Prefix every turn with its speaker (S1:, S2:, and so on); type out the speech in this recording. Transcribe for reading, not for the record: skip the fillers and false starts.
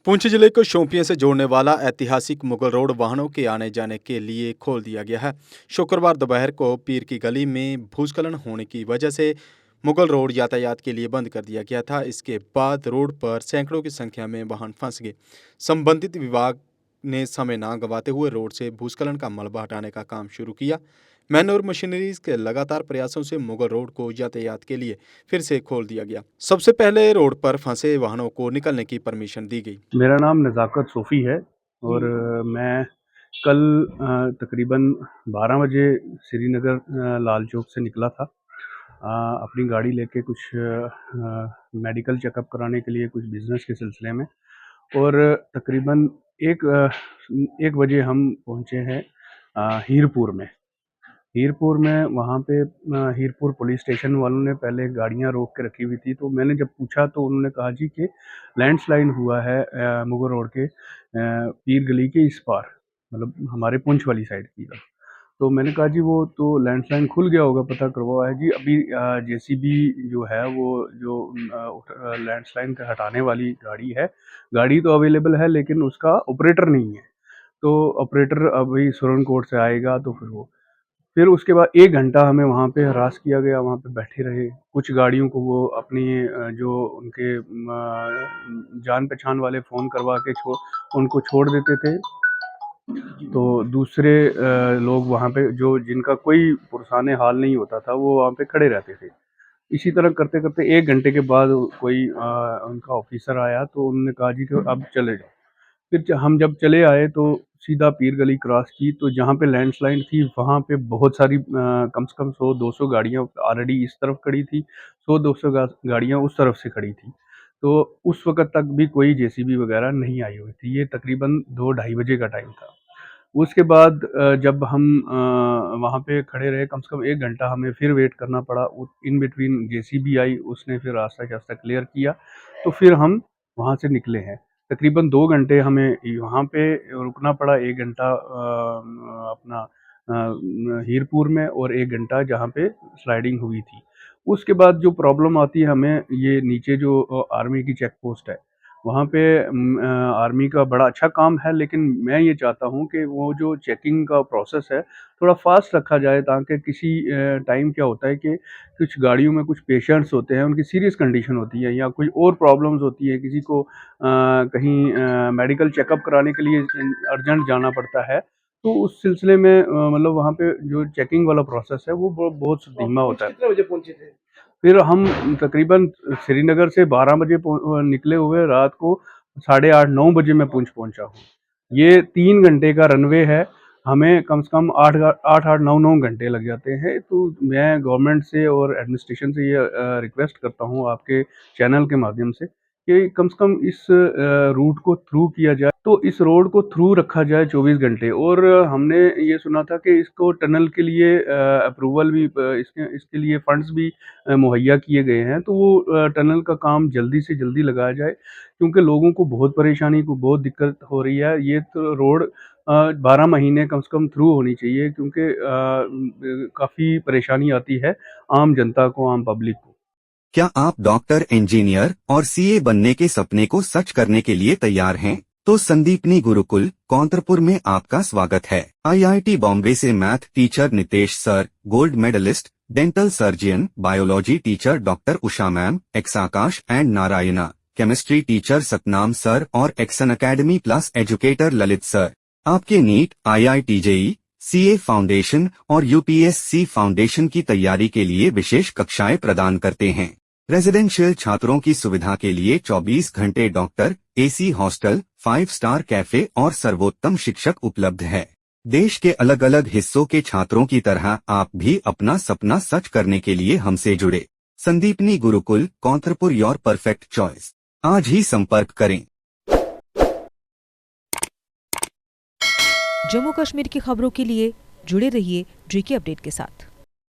S1: पुंछ जिले को शोपियां से जोड़ने वाला ऐतिहासिक मुगल रोड वाहनों के आने जाने के लिए खोल दिया गया है। शुक्रवार दोपहर को पीर की गली में भूस्खलन होने की वजह से मुगल रोड यातायात के लिए बंद कर दिया गया था। इसके बाद रोड पर सैकड़ों की संख्या में वाहन फंस गए। संबंधित विभाग ने समय न गंवाते हुए रोड से भूस्खलन का मलबा हटाने का काम शुरू किया। मैन और मशीनरीज के लगातार प्रयासों से मुगल रोड को यातायात के लिए फिर से खोल दिया गया। सबसे पहले रोड पर फंसे वाहनों को निकलने की परमिशन दी गई।
S2: मेरा नाम नज़ाकत सूफ़ी है और मैं कल तकरीबन 12 बजे श्रीनगर लाल चौक से निकला था अपनी गाड़ी लेके कुछ मेडिकल चेकअप कराने के लिए, कुछ बिज़नेस के सिलसिले में। और तकरीबन 1 बजे हम पहुँचे हैं हीरपुर में। हीरपुर में वहाँ पे हीरपुर पुलिस स्टेशन वालों ने पहले गाड़ियाँ रोक के रखी हुई थी, तो मैंने जब पूछा तो उन्होंने कहा जी कि लैंडस्लाइड हुआ है मुगल रोड के पीर गली के इस पार, मतलब हमारे पुंछ वाली साइड की तरफ। तो मैंने कहा जी वो तो लैंडस्लाइड खुल गया होगा, पता करवाओ। है जी अभी जेसीबी जो है वो जो लैंडस्लाइड हटाने वाली गाड़ी है, गाड़ी तो अवेलेबल है लेकिन उसका ऑपरेटर नहीं है। तो ऑपरेटर अभी सुरनकोट से आएगा तो फिर उसके बाद 1 घंटा हमें वहाँ पे हरास किया गया, वहाँ पे बैठे रहे। कुछ गाड़ियों को वो अपनी जो उनके जान-पहचान वाले फ़ोन करवा के उनको छोड़ देते थे। तो दूसरे लोग वहाँ पे जो जिनका कोई पुरसाने हाल नहीं होता था, वो वहाँ पे खड़े रहते थे। इसी तरह करते-करते 1 घंटे के बाद कोई उनका ऑफ़िसर आया तो उन्होंने कहा जी कि अब चले जाओ। फिर हम जब चले आए तो सीधा पीर गली क्रॉस की तो जहाँ पे लैंडस्लाइड थी वहाँ पे बहुत सारी कम से कम 100-200 गाड़ियाँ ऑलरेडी इस तरफ खड़ी थी, 100-200 गाड़ियाँ उस तरफ से खड़ी थी। तो उस वक़्त तक भी कोई जेसीबी वग़ैरह नहीं आई हुई थी। ये तकरीबन 2 ढाई बजे का टाइम था। उसके बाद जब हम वहाँ पे खड़े रहे कम से कम 1 घंटा, हमें फिर वेट करना पड़ा। इन बिटवीन जेसीबी आई, उसने फिर रास्ता-चास्ता क्लियर किया, तो फिर हम वहाँ से निकले हैं। तकरीबन 2 घंटे हमें वहाँ पे रुकना पड़ा, 1 घंटा अपना हीरपुर में और 1 घंटा जहाँ पे स्लाइडिंग हुई थी। उसके बाद जो प्रॉब्लम आती है हमें, ये नीचे जो आर्मी की चेक पोस्ट है, वहाँ पे आर्मी का बड़ा अच्छा काम है, लेकिन मैं ये चाहता हूँ कि वो जो चेकिंग का प्रोसेस है, थोड़ा फ़ास्ट रखा जाए, ताकि किसी टाइम क्या होता है कि कुछ गाड़ियों में कुछ पेशेंट्स होते हैं, उनकी सीरियस कंडीशन होती है या कोई और प्रॉब्लम्स होती है, किसी को कहीं मेडिकल चेकअप कराने के लिए अर्जेंट जाना पड़ता है, तो उस सिलसिले में मतलब वहाँ पे जो चेकिंग वाला प्रोसेस है, वो बहुत धीमा होता है। कितने बजे पहुँचे थे? फिर हम तकरीबन श्रीनगर से 12 बजे निकले हुए, रात को साढ़े 8-9 बजे मैं पुंछ पहुँचा हूँ। ये 3 घंटे का रनवे है, हमें कम से कम 8-8 9-9 घंटे लग जाते हैं। तो मैं गवर्नमेंट से और एडमिनिस्ट्रेशन से ये रिक्वेस्ट करता हूँ आपके चैनल के माध्यम से कि कम से कम इस रूट को थ्रू किया जाए, तो इस रोड को थ्रू रखा जाए 24 घंटे। और हमने ये सुना था कि इसको टनल के लिए अप्रूवल भी इसके लिए फंड्स भी मुहैया किए गए हैं, तो वो टनल का काम जल्दी से जल्दी लगाया जाए, क्योंकि लोगों को बहुत परेशानी, को बहुत दिक्कत हो रही है। ये तो रोड 12 महीने कम से कम थ्रू होनी चाहिए, क्योंकि काफ़ी परेशानी आती है आम जनता को, आम पब्लिक को।
S3: क्या आप डॉक्टर, इंजीनियर और सीए बनने के सपने को सच करने के लिए तैयार हैं? तो संदीपनी गुरुकुल कौंतरपुर में आपका स्वागत है। आईआईटी बॉम्बे से math teacher Nitesh sir, gold medalist, dental surgeon, biology teacher doctor Usha ma'am, ex Aakash and Narayana, chemistry teacher Satnam sir और Exon academy plus educator Lalit sir आपके NEET, IIT JEE, CA foundation और यूपीएससी फाउंडेशन की तैयारी के लिए विशेष कक्षाएं प्रदान करते हैं। रेजिडेंशियल छात्रों की सुविधा के लिए 24 घंटे doctor, AC hostel, 5 star cafe और सर्वोत्तम शिक्षक उपलब्ध है। देश के अलग अलग हिस्सों के छात्रों की तरह आप भी अपना सपना सच करने के लिए हमसे जुड़े। Sandipani Gurukul Kauntarpur, your perfect choice. आज ही संपर्क करें।
S4: जम्मू कश्मीर की खबरों के लिए जुड़े रहिए जीके अपडेट के साथ।